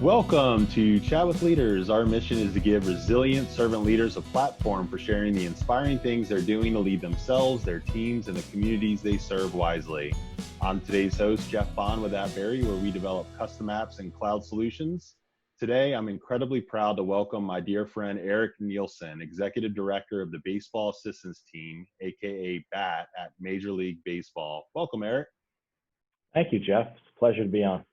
Welcome to Chat with Leaders. Our mission is to give resilient servant leaders a platform for sharing the inspiring things they're doing to lead themselves, their teams, and the communities they serve wisely. I'm today's host, Jeff Bond with AppBerry, where we develop custom apps and cloud solutions. Today, I'm incredibly proud to welcome my dear friend, Erik Nilsen, Executive Director of the Baseball Assistance Team, aka BAT, at Major League Baseball. Welcome, Erik. Thank you, Jeff. It's a pleasure to be on.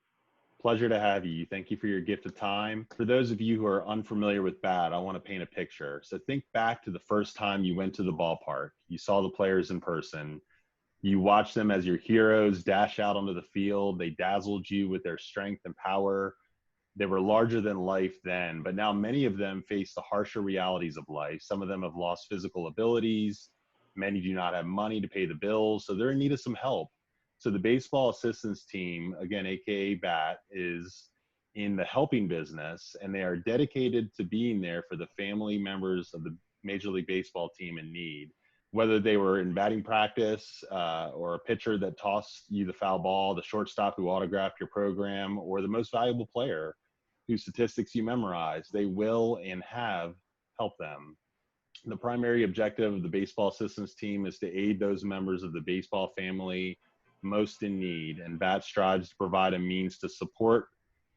Pleasure to have you. Thank you for your gift of time. For those of you who are unfamiliar with BAT, I want to paint a picture. So think back to the first time you went to the ballpark. You saw the players in person. You watched them as your heroes dash out onto the field. They dazzled you with their strength and power. They were larger than life then, but now many of them face the harsher realities of life. Some of them have lost physical abilities. Many do not have money to pay the bills, so they're in need of some help. So the baseball assistance team, again, AKA BAT, is in the helping business, and they are dedicated to being there for the family members of the Major League Baseball team in need. Whether they were in batting practice or a pitcher that tossed you the foul ball, the shortstop who autographed your program, or the most valuable player whose statistics you memorize, they will and have helped them. The primary objective of the baseball assistance team is to aid those members of the baseball family most in need, and BAT strives to provide a means to support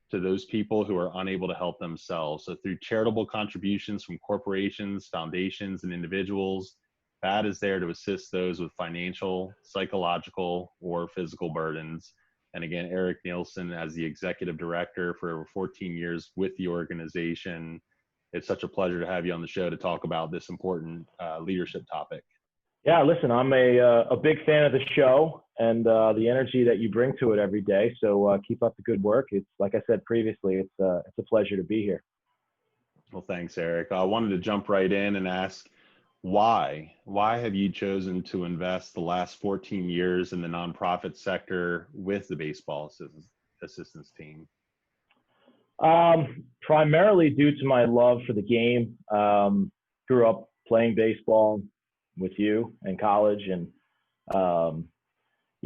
to those people who are unable to help themselves. So through charitable contributions from corporations, foundations, and individuals, BAT is there to assist those with financial, psychological, or physical burdens. And again, Erik Nilsen, as the executive director for over 14 years with the organization, it's such a pleasure to have you on the show to talk about this important leadership topic. Yeah, listen, I'm a big fan of the show and the energy that you bring to it every day. So keep up the good work. It's like I said previously, it's a pleasure to be here. Well, thanks, Erik. I wanted to jump right in and ask why have you chosen to invest the last 14 years in the nonprofit sector with the baseball assistance team? Primarily due to my love for the game. Grew up playing baseball with you in college, and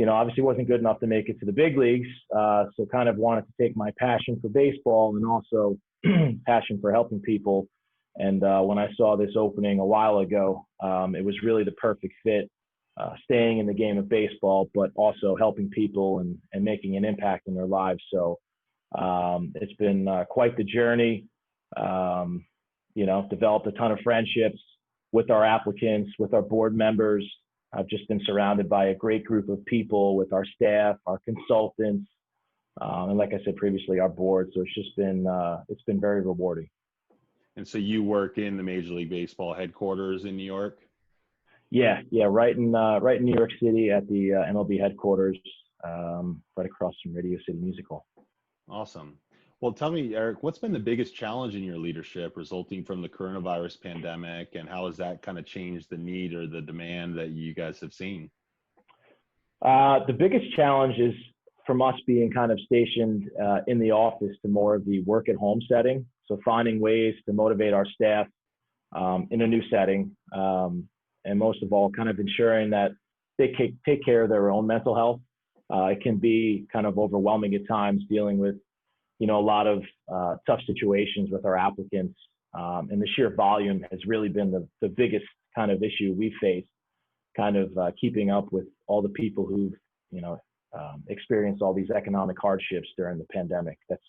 obviously wasn't good enough to make it to the big leagues, so kind of wanted to take my passion for baseball and also passion for helping people. And when I saw this opening a while ago, it was really the perfect fit, staying in the game of baseball, but also helping people and making an impact in their lives. So it's been quite the journey. Developed a ton of friendships with our applicants, with our board members. I've just been surrounded by a great group of people with our staff, our consultants, and like I said previously, our board. So it's been very rewarding. And so you work in the Major League Baseball headquarters in New York? Yeah, right in New York City at the MLB headquarters, right across from Radio City Music Hall. Awesome. Well, tell me, Erik, what's been the biggest challenge in your leadership resulting from the coronavirus pandemic, and how has that kind of changed the need or the demand that you guys have seen? The biggest challenge is from us being kind of stationed in the office to more of the work at home setting. So finding ways to motivate our staff in a new setting, and most of all, kind of ensuring that they take care of their own mental health. It can be kind of overwhelming at times dealing with a lot of tough situations with our applicants, and the sheer volume has really been the biggest kind of issue we face, kind of keeping up with all the people who've experienced all these economic hardships during the pandemic. That's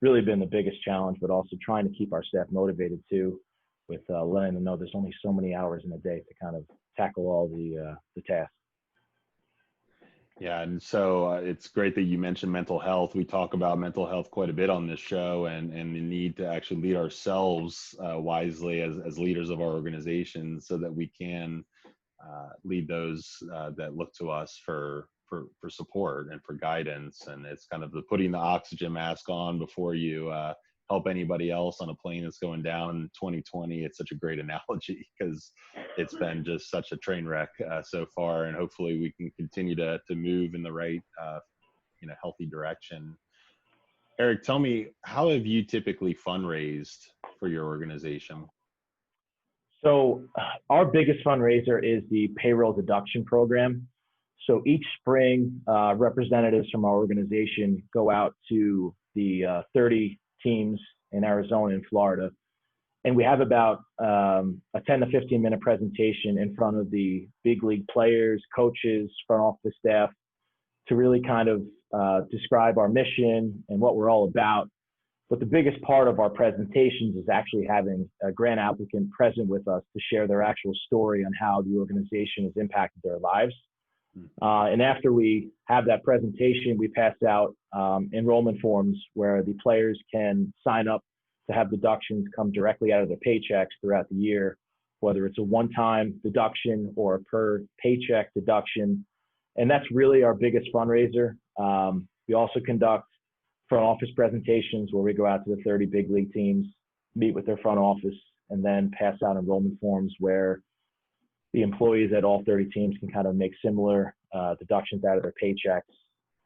really been the biggest challenge, but also trying to keep our staff motivated too, with letting them know there's only so many hours in a day to kind of tackle all the tasks. Yeah, and so it's great that you mentioned mental health. We talk about mental health quite a bit on this show, and the need to actually lead ourselves wisely as leaders of our organizations, so that we can lead those that look to us for support and for guidance. And it's kind of the putting the oxygen mask on before you help anybody else on a plane that's going down in 2020. It's such a great analogy because it's been just such a train wreck so far, and hopefully we can continue to move in the right healthy direction. Erik, tell me, how have you typically fundraised for your organization? So our biggest fundraiser is the payroll deduction program. So each spring, representatives from our organization go out to the 30 teams in Arizona and Florida. And we have about a 10 to 15 minute presentation in front of the big league players, coaches, front office staff to really kind of describe our mission and what we're all about. But the biggest part of our presentations is actually having a grant applicant present with us to share their actual story on how the organization has impacted their lives. And after we have that presentation, we pass out enrollment forms where the players can sign up to have deductions come directly out of their paychecks throughout the year, whether it's a one-time deduction or a per paycheck deduction. And that's really our biggest fundraiser. We also conduct front office presentations where we go out to the 30 big league teams, meet with their front office, and then pass out enrollment forms where the employees at all 30 teams can kind of make similar deductions out of their paychecks,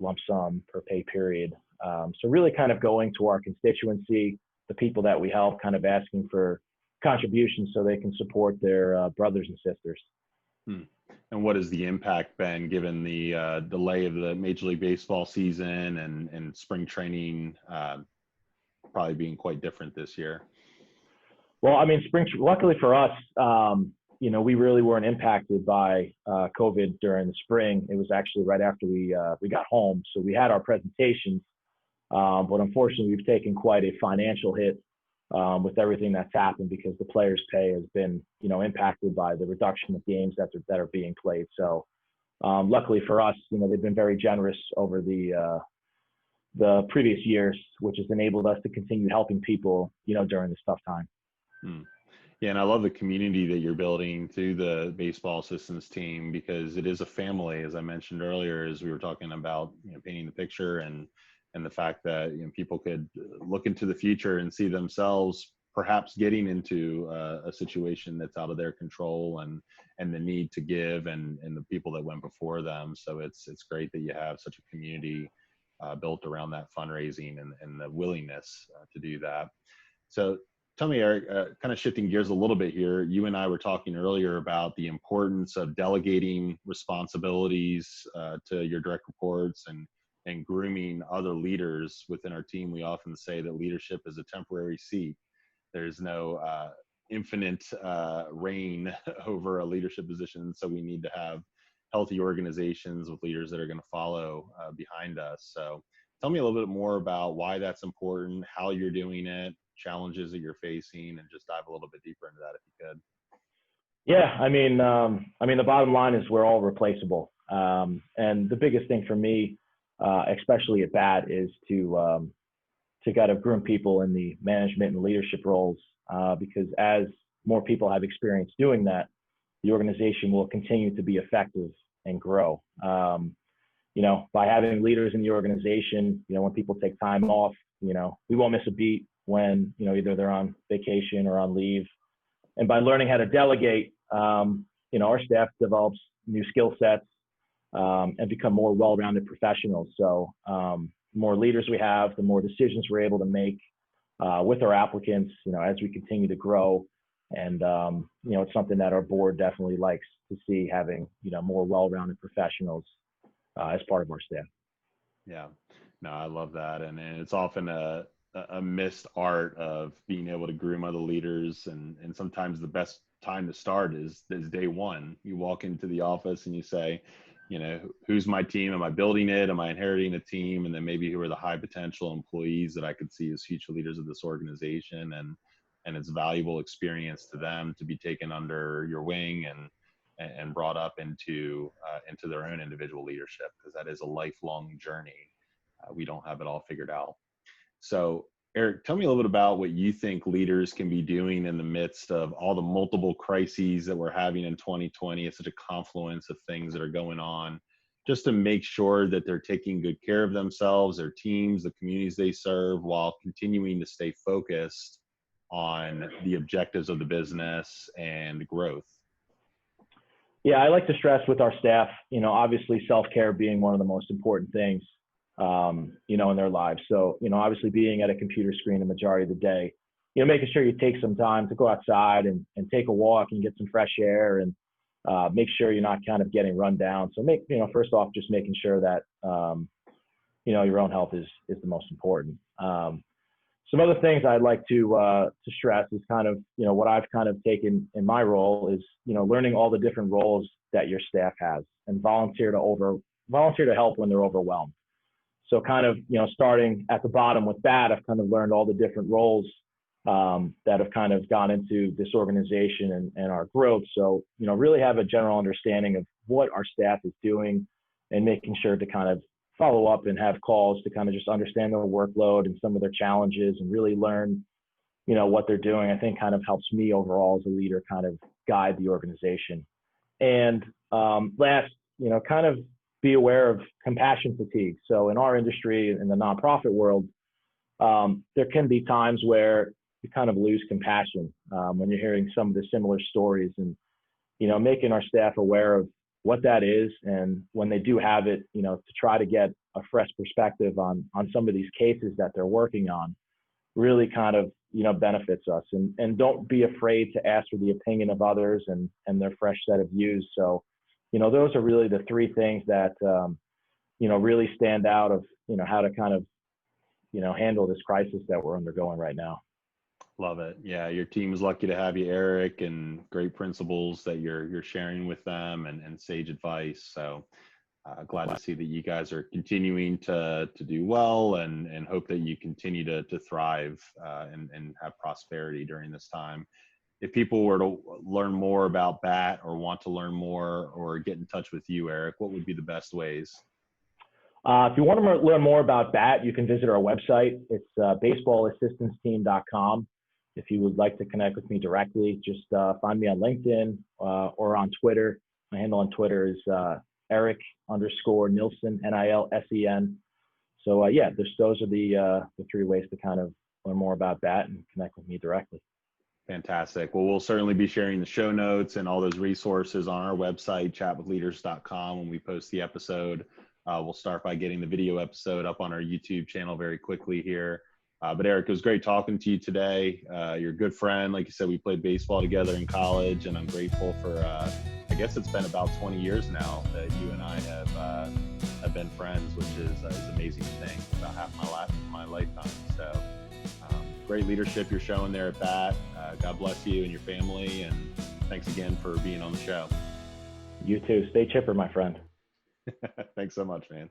lump sum per pay period. So really kind of going to our constituency, the people that we help, kind of asking for contributions so they can support their brothers and sisters. And what has the impact been given the delay of the Major League Baseball season and spring training probably being quite different this year? Well, I mean, luckily for us, we really weren't impacted by COVID during the spring. It was actually right after we got home. So we had our presentations, but unfortunately we've taken quite a financial hit with everything that's happened because the players' pay has been, impacted by the reduction of games that are being played. So luckily for us, they've been very generous over the previous years, which has enabled us to continue helping people, during this tough time. Yeah, and I love the community that you're building through the baseball assistance team because it is a family, as I mentioned earlier, as we were talking about, painting the picture and the fact that people could look into the future and see themselves perhaps getting into a situation that's out of their control and the need to give and the people that went before them. So it's great that you have such a community built around that fundraising and the willingness to do that. So tell me, Erik, kind of shifting gears a little bit here, you and I were talking earlier about the importance of delegating responsibilities to your direct reports and grooming other leaders within our team. We often say that leadership is a temporary seat. There's no infinite reign over a leadership position. So we need to have healthy organizations with leaders that are going to follow behind us. So tell me a little bit more about why that's important, how you're doing it, challenges that you're facing, and just dive a little bit deeper into that if you could. Yeah, I mean, the bottom line is we're all replaceable. And the biggest thing for me, especially at BAT, is to kind of groom people in the management and leadership roles, because as more people have experience doing that, the organization will continue to be effective and grow. By having leaders in the organization, when people take time off, we won't miss a beat when, either they're on vacation or on leave. And by learning how to delegate, our staff develops new skill sets and become more well-rounded professionals. So the more leaders we have, the more decisions we're able to make with our applicants, as we continue to grow. And, it's something that our board definitely likes to see, having, more well-rounded professionals as part of our staff. Yeah, no, I love that. And it's often a missed art of being able to groom other leaders. And sometimes the best time to start is day one. You walk into the office and you say, who's my team? Am I building it? Am I inheriting a team? And then maybe who are the high potential employees that I could see as future leaders of this organization? And it's valuable experience to them to be taken under your wing and brought up into their own individual leadership, because that is a lifelong journey. We don't have it all figured out. So Erik, tell me a little bit about what you think leaders can be doing in the midst of all the multiple crises that we're having in 2020. It's such a confluence of things that are going on, just to make sure that they're taking good care of themselves, their teams, the communities they serve, while continuing to stay focused on the objectives of the business and growth. Yeah, I like to stress with our staff, obviously self-care being one of the most important things, in their lives. So, obviously being at a computer screen the majority of the day, making sure you take some time to go outside and take a walk and get some fresh air and make sure you're not kind of getting run down. So first off, just making sure that, your own health is the most important. Some other things I'd like to stress is kind of, what I've kind of taken in my role is, learning all the different roles that your staff has and volunteer to help when they're overwhelmed. So kind of, starting at the bottom with that, I've kind of learned all the different roles that have kind of gone into this organization and our growth. So, really have a general understanding of what our staff is doing and making sure to kind of follow up and have calls to kind of just understand their workload and some of their challenges and really learn, what they're doing. I think kind of helps me overall as a leader kind of guide the organization. And last, kind of be aware of compassion fatigue. So in our industry, in the nonprofit world, there can be times where you kind of lose compassion when you're hearing some of the similar stories, and making our staff aware of what that is, and when they do have it, to try to get a fresh perspective on some of these cases that they're working on, really kind of benefits us. And don't be afraid to ask for the opinion of others and their fresh set of views. So those are really the three things that really stand out of how to kind of handle this crisis that we're undergoing right now. Love it. Yeah, your team is lucky to have you, Erik, and great principles that you're sharing with them, and sage advice. So glad to see that you guys are continuing to do well, and hope that you continue to thrive and have prosperity during this time. If people were to learn more about BAT or want to learn more or get in touch with you, Erik, what would be the best ways? If you want to learn more about BAT, you can visit our website. It's baseballassistanceteam.com. If you would like to connect with me directly, just find me on LinkedIn or on Twitter. My handle on Twitter is Erik_Nilsen, Nilsen. So yeah, those are the three ways to kind of learn more about BAT and connect with me directly. Fantastic. Well, we'll certainly be sharing the show notes and all those resources on our website, chatwithleaders.com, when we post the episode. We'll start by getting the video episode up on our YouTube channel very quickly here. But Erik, it was great talking to you today. You're a good friend. Like you said, we played baseball together in college, and I'm grateful for, I guess it's been about 20 years now that you and I have been friends, which is amazing to think, about half my lifetime. So great leadership you're showing there at BAT. God bless you and your family, and thanks again for being on the show. You too. Stay chipper, my friend. Thanks so much, man.